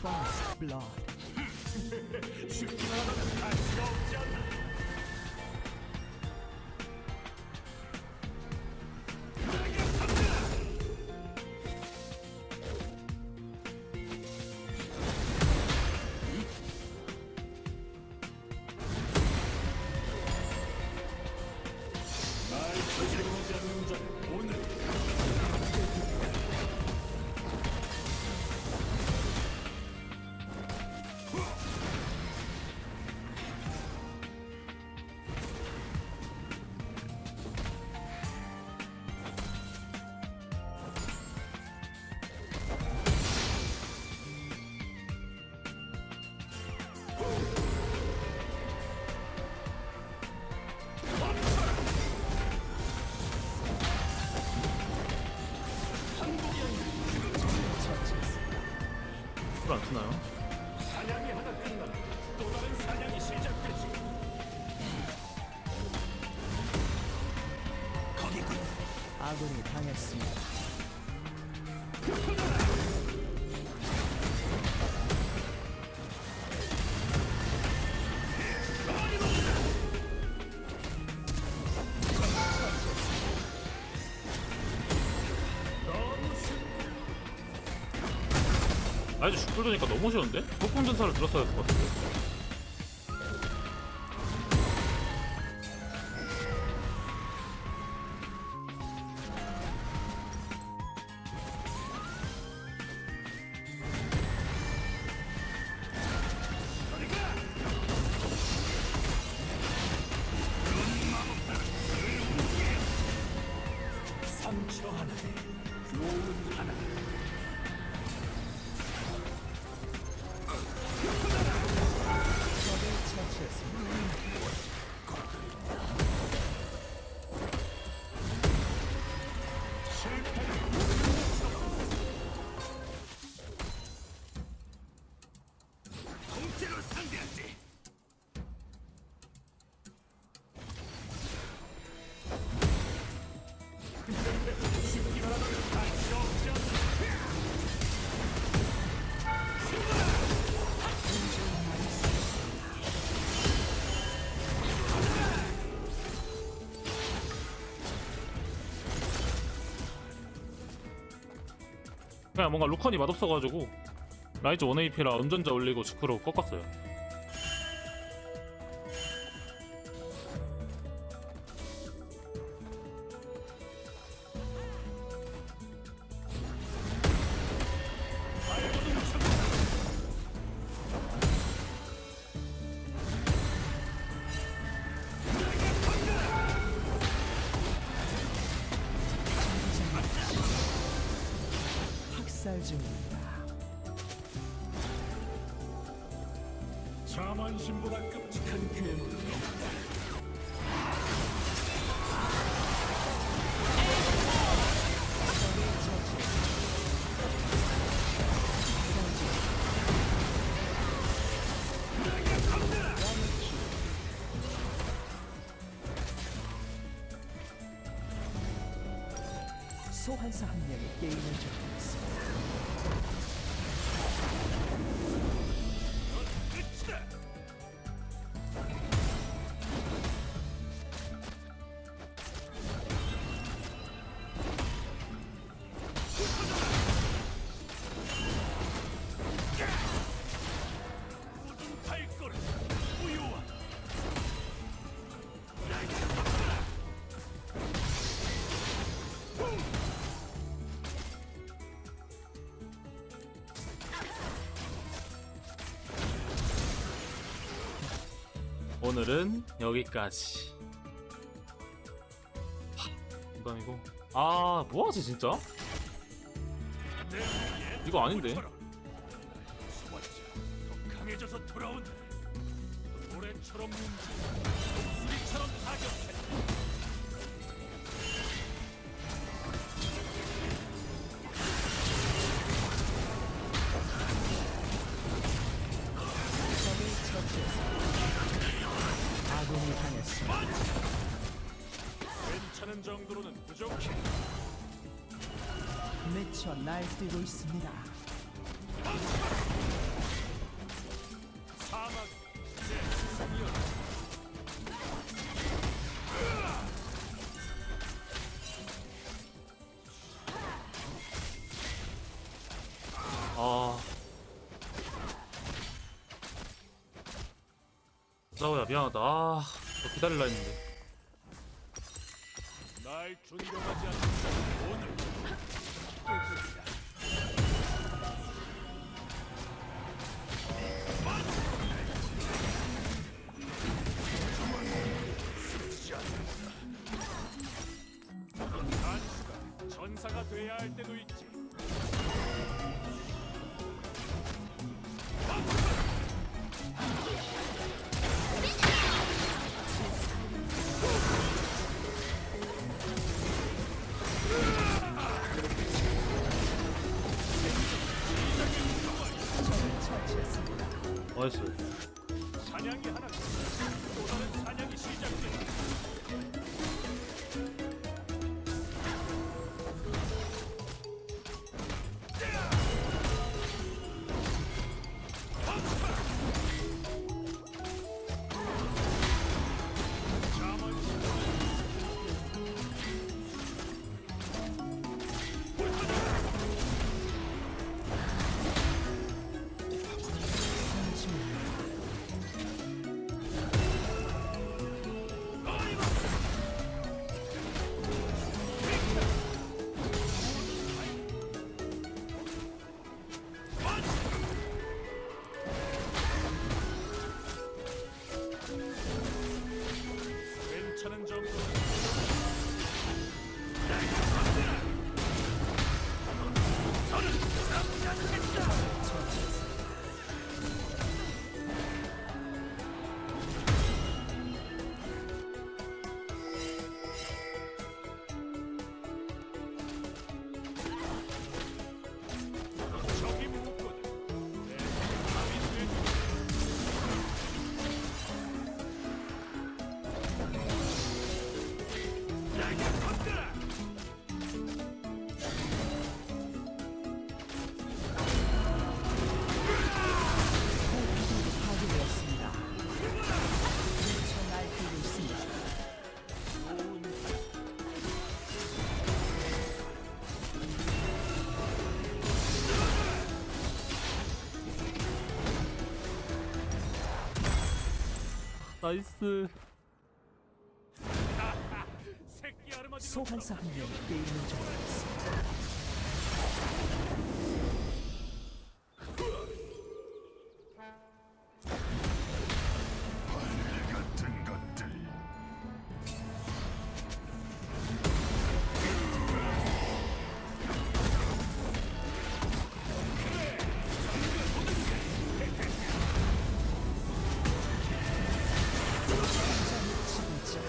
First blood. 죽기만 하면 가치가 없지 않나. 날 저지르지 않는 자는 오늘 불 안 트나요? 사냥이 하나 끝나면 또 다른 사냥이 시작되지. 거기군. 아군이 당했습니다. 아이즈 죽불 도니까 너무 쉬운데? 폭풍전사를 들었어야 할 것 같은데. 상처 하나에 교훈 하나. 적을 처치했습니다. 통째로 상대하지. 죽기만 하면 가치가 없지 않나. 그냥 뭔가 루컨이 맛없어가지고 라이즈 1AP라 운전자 올리고 직후로 꺾었어요. 학살 중입니다. 자만심보다 끔찍한 괴물은 없다. 소환사 한 명이 게임을 접했습니다. 끝이다. 모든 발걸음 우유와 오늘은 여기까지. 농담이고. 아 뭐하지 진짜? 이거 아닌데? 소환자 더 강해져서 돌아온다. 노래처럼 뭉쳐 목소리처럼 타격해. 적을 처치했습니다. 아군이 당했습니다. 괜찮은 정도로는 부족해. 미쳐 날뛰고 있습니다. 짜오야 미안하다. 너 기다릴라 했는데. 날 존경하지 않는 자는 오늘 간수가 전사가 돼야 할 때도 있지. 나이스. 사냥이 하나 또 다른 사냥이 시작된다. 괜찮은 정도. 적이 묻거든. 내 마음이 되지. 나에게 건드라. 파괴되었습니다. 저 날뛰고 있습니다. 나이스. 새끼 아르마딜로 소환사 한 명이 게임을 종료했습니다. 같은 것들. 진짜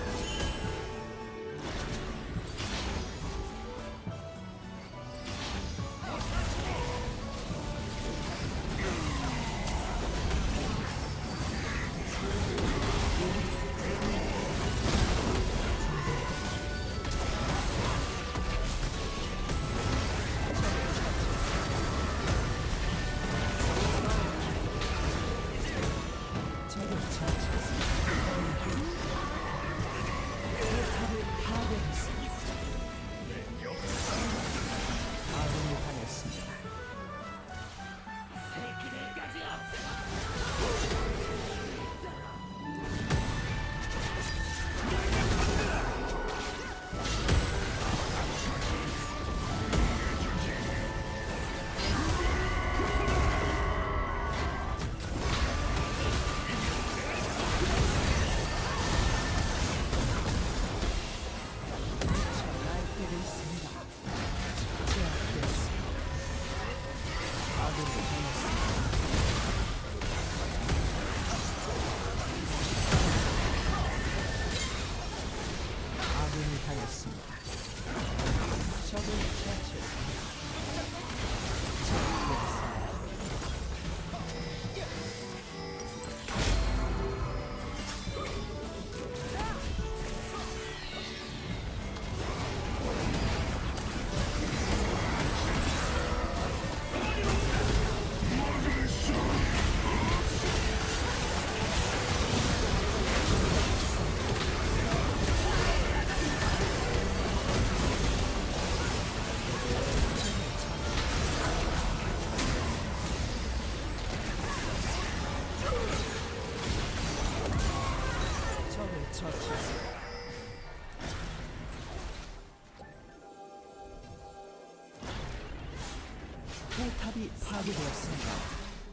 탑이 파괴되었습니다.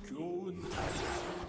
교훈하자.